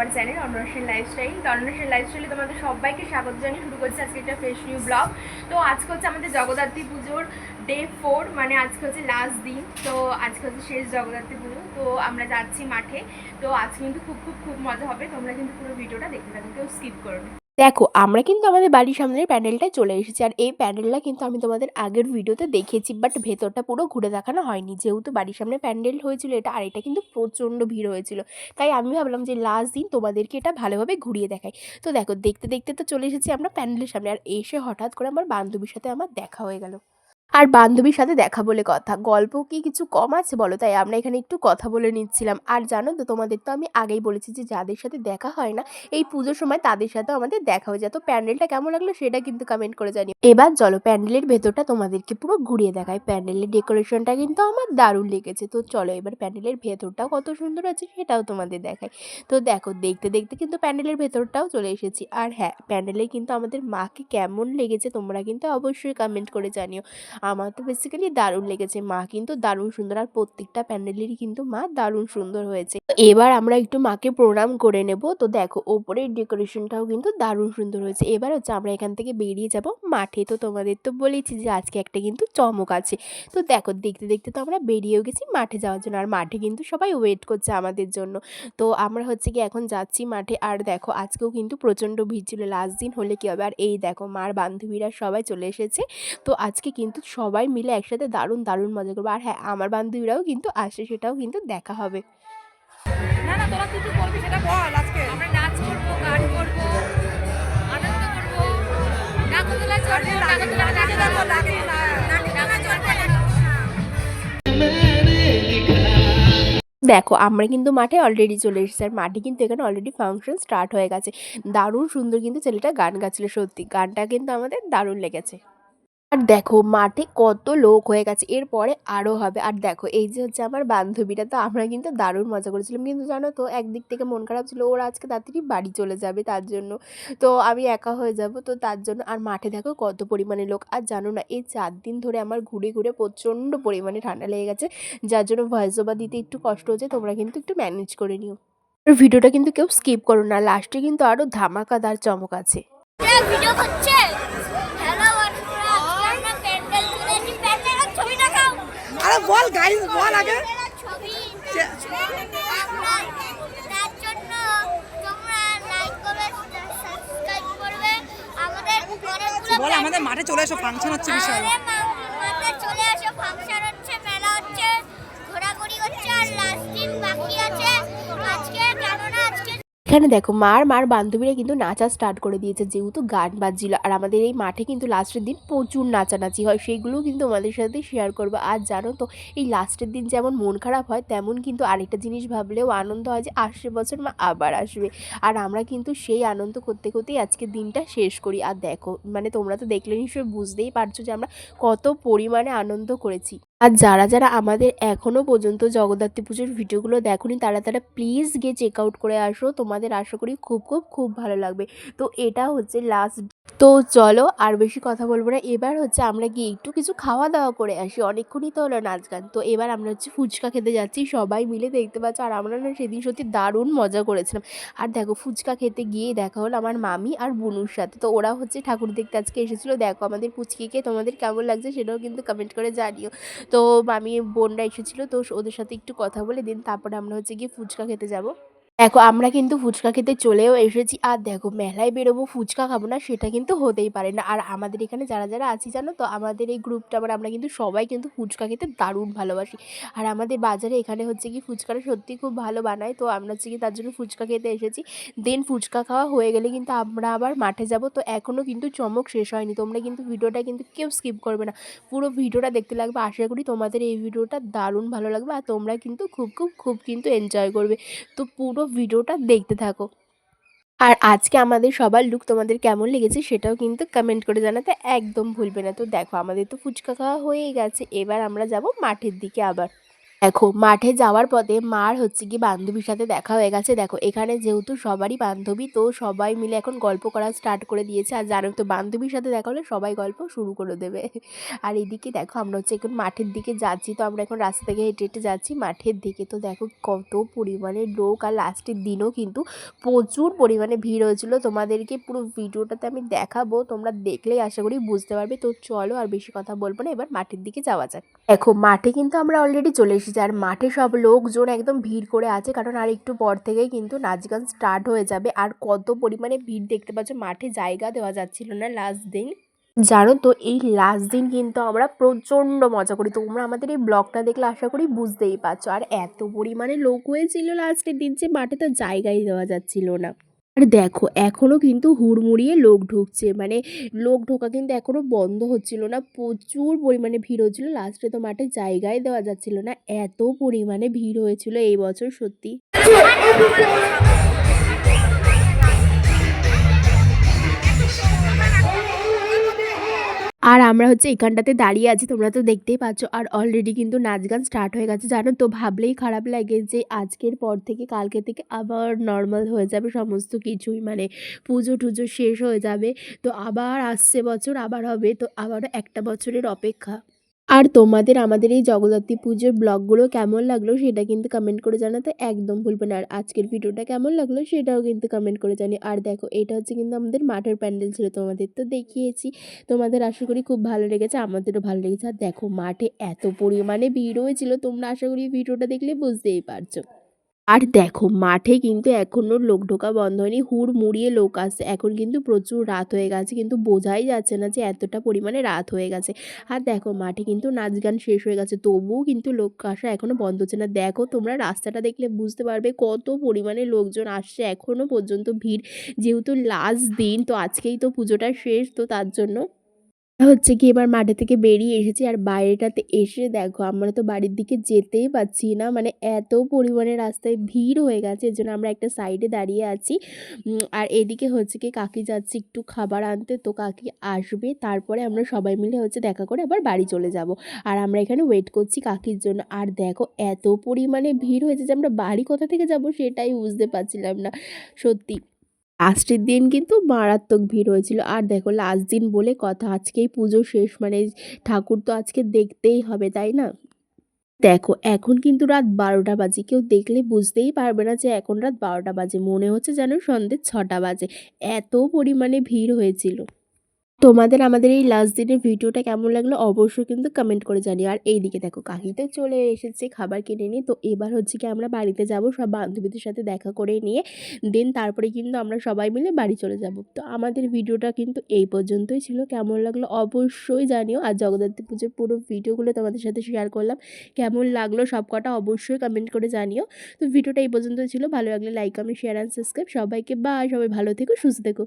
Our channel অন্নপ্রাশন lifestyle. তো অন্নপ্রাশন লাইফস্টাইলে তোমাদের সবাইকে স্বাগত জানিয়ে শুরু করছি আজকে একটা ফ্রেশ নিউ ব্লগ। তো আজকে হচ্ছে আমাদের জগদ্ধাত্রী পুজোর ডে 4, মানে আজকে হচ্ছে লাস্ট দিন। তো আজকে হচ্ছে শেষ জগদ্ধাত্রী পুজো। তো আমরা যাচ্ছি মাঠে। তো আজকে কিন্তু খুব খুব খুব মজা হবে। তোমরা কিন্তু পুরো ভিডিওটা দেখতে থাকো, কেউ স্কিপ করো না। দেখো, আমরা কিন্তু আমাদের বাড়ির সামনের প্যান্ডেলটায় চলে এসেছি। আর এই প্যান্ডেলটা কিন্তু আমি তোমাদের আগের ভিডিওতে দেখিয়েছি, বাট ভেতরটা পুরো ঘুরে দেখানো হয়নি, যেহেতু বাড়ির সামনে প্যান্ডেল হয়েছিল এটা, আর এটা কিন্তু প্রচণ্ড ভিড় হয়েছিল। তাই আমি ভাবলাম যে লাস্ট দিন তোমাদেরকে এটা ভালোভাবে ঘুরিয়ে দেখাই। তো দেখো, দেখতে দেখতে তো চলে এসেছি আমরা প্যান্ডেলের সামনে। আর এসে হঠাৎ করে আমার বান্ধবীর সাথে আমার দেখা হয়ে গেল। আর বান্ধবীর সাথে দেখা বলে কথা, গল্প কি কিছু কম আছে বলো? তাই আমরা এখানে একটু কথা বলে নিচ্ছিলাম। আর জানো তো, তোমাদের তো আমি আগেই বলেছি যে যাদের সাথে দেখা হয় না এই পুজোর সময় তাদের সাথেও আমাদের দেখা হয়ে যায়। তো প্যান্ডেলটা কেমন লাগলো সেটা কিন্তু কমেন্ট করে জানিও। এবার চলো প্যান্ডেলের ভেতরটা তোমাদেরকে পুরো ঘুরিয়ে দেখায়। প্যান্ডেলের ডেকোরেশনটা কিন্তু আমার দারুণ লেগেছে। তো চলো এবার প্যান্ডেলের ভেতরটাও কত সুন্দর আছে সেটাও তোমাদের দেখায়। তো দেখো, দেখতে দেখতে কিন্তু প্যান্ডেলের ভেতরটাও চলে এসেছি। আর হ্যাঁ, প্যান্ডেলে কিন্তু আমাদের মাকে কেমন লেগেছে তোমরা কিন্তু অবশ্যই কমেন্ট করে জানিও। আমার তো বেসিক্যালি দারুণ লেগেছে, মা কিন্তু দারুণ সুন্দর, আর প্রত্যেকটা প্যান্ডেলেরই কিন্তু মা দারুণ সুন্দর হয়েছে। তো এবার আমরা একটু মাকে প্রণাম করে নেব। তো দেখো, ওপরের ডেকোরেশনটাও কিন্তু দারুণ সুন্দর হয়েছে। এবার হচ্ছে আমরা এখান থেকে বেরিয়ে যাব মাঠে। তো তোমাদের তো বলেছি যে আজকে একটা কিন্তু চমক আছে। তো দেখো, দেখতে দেখতে তো আমরা বেরিয়েও গেছি মাঠে যাওয়ার জন্য, আর মাঠে কিন্তু সবাই ওয়েট করছে আমাদের জন্য। তো আমরা হচ্ছে কি এখন যাচ্ছি মাঠে। আর দেখো, আজকেও কিন্তু প্রচণ্ড ভিড় ছিল, লাস্ট দিন হলে কী হবে। আর এই দেখো, মার বান্ধবীরা সবাই চলে এসেছে। তো আজকে কিন্তু সবাই মিলে একসাথে দারুণ দারুণ মজা করবো। আর হ্যাঁ, আমার বান্ধবীরাও কিন্তু আসে, সেটাও কিন্তু দেখা হবে। না না, তোরা কি কি করবি সেটা বল। আজকে আমরা নাচ করবো, গান করবো, আনন্দ করবো, নাগরদোলা চড়বো, নাগরদোলা দেখো, আমরা কিন্তু মাঠে অলরেডি চলে এসেছি। আর মাঠে কিন্তু এখানে অলরেডি ফাংশন স্টার্ট হয়ে গেছে। দারুণ সুন্দর কিন্তু ছেলেটা গান গাচ্ছিল, সত্যি গানটা কিন্তু আমাদের দারুণ লেগেছে। আর দেখো, মাঠে কত লোক হয়ে গেছে, এরপরে আরও হবে। আর দেখো, এই যে হচ্ছে আমার বান্ধবীরা, তো আমরা কিন্তু দারুণ মজা করেছিলাম। কিন্তু জানো তো, একদিক থেকে মন খারাপ ছিল, ওরা আজকে তাড়াতাড়ি বাড়ি চলে যাবে তার জন্য। তো আমি একা হয়ে যাব, তো তার জন্য। আর মাঠে দেখো কত পরিমাণে লোক। আর জানো না, এই 4 দিন ধরে আমার ঘুরে ঘুরে প্রচণ্ড পরিমাণে ঠান্ডা লেগে গেছে, যার জন্য ভয়েস ওভার দিতে একটু কষ্ট হচ্ছে। তোমরা কিন্তু একটু ম্যানেজ করে নিও। আর ভিডিওটা কিন্তু কেউ স্কিপ করো না, লাস্টে কিন্তু আরও ধামাকাদার চমক আছে। ভিডিও হচ্ছে। আরে বল গাইস, বল আগে। বল, আমাদের মাঠে চলে এসো, ফাংশন হচ্ছে বিশাল। চলে আসো, ফাংশন হচ্ছে, মেলা হচ্ছে, ঘোরাঘুরি হচ্ছে, আর লাস্ট দিন বাকি আছে আজকে। কেননা আজকে এখানে দেখো, মার বান্ধবীরা কিন্তু নাচা স্টার্ট করে দিয়েছে, যেহেতু গান বাজছিল। আর আমাদের এই মাঠে কিন্তু লাস্টের দিন প্রচুর নাচানাচি হয়, সেইগুলোও কিন্তু আমাদের সাথে শেয়ার করবো। আর জানো তো, এই লাস্টের দিন যেমন মন খারাপ হয়, তেমন কিন্তু আরেকটা জিনিস ভাবলেও আনন্দ হয় যে আসছে বছর মা আবার আসবে। আর আমরা কিন্তু সেই আনন্দ করতে করতেই আজকের দিনটা শেষ করি। আর দেখো, মানে তোমরা তো দেখলে নিশ্চয়ই বুঝতেই পারছো যে আমরা কত পরিমাণে আনন্দ করেছি। আর যারা যারা আমাদের এখনও পর্যন্ত জগদ্ধাত্রী পুজোর ভিডিওগুলো দেখোনি, তারা প্লিজ গিয়ে চেক আউট করে আসো। তোমাদের আশা করি খুব খুব খুব ভালো লাগবে। তো এটা হচ্ছে লাস্ট। তো চলো আর বেশি কথা বলবো না, এবার হচ্ছে আমরা গিয়ে একটু কিছু খাওয়া দাওয়া করে আসি। অনেকক্ষণই তো হলো নাচ গান। তো এবার আমরা হচ্ছে ফুচকা খেতে যাচ্ছি সবাই মিলে, দেখতে পাচ্ছ। আর আমরা না সেদিন সত্যি দারুণ মজা করেছিলাম। আর দেখো, ফুচকা খেতে গিয়ে দেখা হলো আমার মামি আর বুনুর সাথে। তো ওরা হচ্ছে ঠাকুর দেখতে আজকে এসেছিলো। দেখো আমাদের পুচকিকে, তোমাদের কেমন লাগছে সেটাও কিন্তু কমেন্ট করে জানিও। তো মামি বোনরা এসেছিলো, তো ওদের সাথে একটু কথা বলে দিন তারপরে আমরা হচ্ছে গিয়ে ফুচকা খেতে যাব। দেখো, আমরা কিন্তু ফুচকা খেতে চলেও এসেছি। আর দেখো, মেলায় বেরোবো ফুচকা খাবো না সেটা কিন্তু হতেই পারে না। আর আমাদের এখানে যারা যারা আছি জানো তো, আমাদের এই গ্রুপটা, মানে আমরা কিন্তু সবাই কিন্তু ফুচকা খেতে দারুণ ভালোবাসি। আর আমাদের বাজারে এখানে হচ্ছে কি ফুচকাটা সত্যি খুব ভালো বানায়। তো আমরা হচ্ছে কি তার জন্য ফুচকা খেতে এসেছি। দেন ফুচকা খাওয়া হয়ে গেলে কিন্তু আমরা আবার মাঠে যাব। তো এখনও কিন্তু চমক শেষ হয়নি, তোমরা কিন্তু ভিডিওটা কিন্তু কেউ স্কিপ করবে না, পুরো ভিডিওটা দেখতে লাগবে। আশা করি তোমাদের এই ভিডিওটা দারুণ ভালো লাগবে, আর তোমরা কিন্তু খুব খুব খুব কিন্তু এনজয় করবে। তো পুরো ভিডিওটা দেখতে থাকো। আর আজকে আমাদের সবার লুক তোমাদের কেমন লেগেছে সেটাও কিন্তু কমেন্ট করে জানাতে একদম ভুলবে না। তো দেখো, আমাদের তো ফুচকা খাওয়া হয়েই গেছে, এবার আমরা যাব মাঠের দিকে আবার। দেখো মাঠে যাওয়ার পথে মার হচ্ছে গিয়ে বান্ধবীর সাথে দেখা হয়ে গেছে। দেখো এখানে যেহেতু সবারই বান্ধবী, তো সবাই মিলে এখন গল্প করা স্টার্ট করে দিয়েছে। আর জানো তো বান্ধবীর সাথে দেখা হলে সবাই গল্প শুরু করে দেবে। আর এদিকে দেখো আমরা হচ্ছে এখন মাঠের দিকে যাচ্ছি। তো আমরা এখন রাস্তা থেকে হেঁটে হেঁটে যাচ্ছি মাঠের দিকে। তো দেখো কত পরিমাণে লোক, আর লাস্টের দিনও কিন্তু প্রচুর পরিমাণে ভিড় হয়েছিল। তোমাদেরকে পুরো ভিডিওটাতে আমি দেখাবো, তোমরা দেখলেই আশা করি বুঝতে পারবে। তো চলো আর বেশি কথা বলবো না, এবার মাঠের দিকে যাওয়া যাক। দেখো মাঠে কিন্তু আমরা অলরেডি চলে এসেছি, আর মাঠে সব লোকজন একদম ভিড় করে আছে, কারণ আর একটু পর থেকেই কিন্তু নাচ গান স্টার্ট হয়ে যাবে। আর কত পরিমাণে ভিড় দেখতে পাচ্ছ, মাঠে জায়গা দেওয়া যাচ্ছিল না লাস্ট দিন। জানো তো এই লাস্ট দিন কিন্তু আমরা প্রচণ্ড মজা করি। তোমরা আমাদের এই ব্লগটা দেখলে আশা করি বুঝতেই পারছো। আর এত পরিমাণে লোক হয়েছিল লাস্টের দিন যে মাঠে তো জায়গাই দেওয়া যাচ্ছিল না। আর দেখো এখনও কিন্তু হুড়মুড়িয়ে লোক ঢুকছে, মানে লোক ঢোকা কিন্তু এখনও বন্ধ হচ্ছিল না। প্রচুর পরিমাণে ভিড় হচ্ছিল, লাস্টে তো মাঠে জায়গায় দেওয়া যাচ্ছিল না, এত পরিমাণে ভিড় হয়েছিল এই বছর সত্যি। আর আমরা হচ্ছে এখানটাতে দাঁড়িয়ে আছি, তোমরা তো দেখতেই পাচ্ছ। আর অলরেডি কিন্তু নাচ গান স্টার্ট হয়ে গেছে। জানো তো ভাবলেই খারাপ লাগে যে আজকের পর থেকে কালকে থেকে আবার নর্মাল হয়ে যাবে সমস্ত কিছুই, মানে পুজো টুজো শেষ হয়ে যাবে। তো আবার আসছে বছর, আবার হবে, তো আবারও একটা বছরের অপেক্ষা। আর তোমাদের আমাদের এই জগদ্ধাত্রী পুজোর ব্লগগুলো কেমন লাগলো সেটা কিন্তু কমেন্ট করে জানাতে একদম ভুলবে না। আর আজকের ভিডিওটা কেমন লাগলো সেটাও কিন্তু কমেন্ট করে জানি। আর দেখো এটা হচ্ছে কিন্তু আমাদের মাঠের প্যান্ডেল ছিল, তোমাদের তো দেখিয়েছি। তোমাদের আশা করি খুব ভালো লেগেছে, আমাদেরও ভালো লেগেছে। আর দেখো মাঠে এত পরিমাণে ভিড় হয়েছিল, তোমরা আশা করি ভিডিওটা দেখলে বুঝতেই পারছো। আর দেখো মাঠে কিন্তু এখনও লোক ঢোকা বন্ধ হয়নি, হুড়মুড়িয়ে লোক আসছে। এখন কিন্তু প্রচুর রাত হয়ে গেছে, কিন্তু বোঝাই যাচ্ছে না যে এতটা পরিমাণে রাত হয়ে গেছে। আর দেখো মাঠে কিন্তু নাচ গান শেষ হয়ে গেছে, তবুও কিন্তু লোক আসা এখনও বন্ধ হচ্ছে না। দেখো তোমরা রাস্তাটা দেখলে বুঝতে পারবে কত পরিমাণে লোকজন আসছে, এখনও পর্যন্ত ভিড়। যেহেতু লাস্ট দিন, তো আজকেই তো পুজোটা শেষ, তো তার জন্য হচ্ছে কি এবার মাঠে থেকে বেরিয়ে এসেছি। আর বাইরেটাতে এসে দেখো আমরা তো বাড়ির দিকে যেতেই পারছি না, মানে এত পরিমাণে রাস্তায় ভিড় হয়ে গেছে। এর জন্য আমরা একটা সাইডে দাঁড়িয়ে আছি। আর এদিকে হচ্ছে কি কাকি যাচ্ছে একটু খাবার আনতে, তো কাকি আসবে, তারপরে আমরা সবাই মিলে হচ্ছে দেখা করে আবার বাড়ি চলে যাব। আর আমরা এখানে ওয়েট করছি কাকির জন্য। আর দেখো এত পরিমাণে ভিড় হয়েছে যে আমরা বাড়ি কোথা থেকে যাব সেটাই বুঝতে পারছিলাম না সত্যি। লাস্টের দিন কিন্তু মারাত্মক ভিড় হয়েছিল। আর দেখো লাস্ট দিন বলে কথা, আজকেই পুজো শেষ, মানে ঠাকুর তো আজকে দেখতেই হবে, তাই না? দেখো এখন কিন্তু রাত ১২টা বাজে, কেউ দেখলে বুঝতেই পারবে না যে এখন রাত ১২টা বাজে, মনে হচ্ছে যেন সন্ধ্যে ৬টা বাজে, এত পরিমাণে ভিড় হয়েছিল। তোমাদের আমাদের এই লাস্ট দিনের ভিডিওটা কেমন লাগলো অবশ্যই কিন্তু কমেন্ট করে জানিও। আর এইদিকে দেখো কাকি তো চলে এসেছে খাবার কিনে নিয়ে। তো এবার হচ্ছে কি আমরা বাড়িতে যাব, সব বান্ধবীদের সাথে দেখা করে নিয়ে দেন তারপরে কিন্তু আমরা সবাই মিলে বাড়ি চলে যাব। তো আমাদের ভিডিওটা কিন্তু এই পর্যন্তই ছিল, কেমন লাগলো অবশ্যই জানিও। আর জগদ্ধাত্রী পুজোর পুরো ভিডিওগুলো তোমাদের সাথে শেয়ার করলাম, কেমন লাগলো সব কটা অবশ্যই কমেন্ট করে জানিও। তো ভিডিওটা এই পর্যন্তই ছিল, ভালো লাগলে like comment share and subscribe. সবাইকে বাই, সবাই ভালো থেকো, সুস্থ থেকো।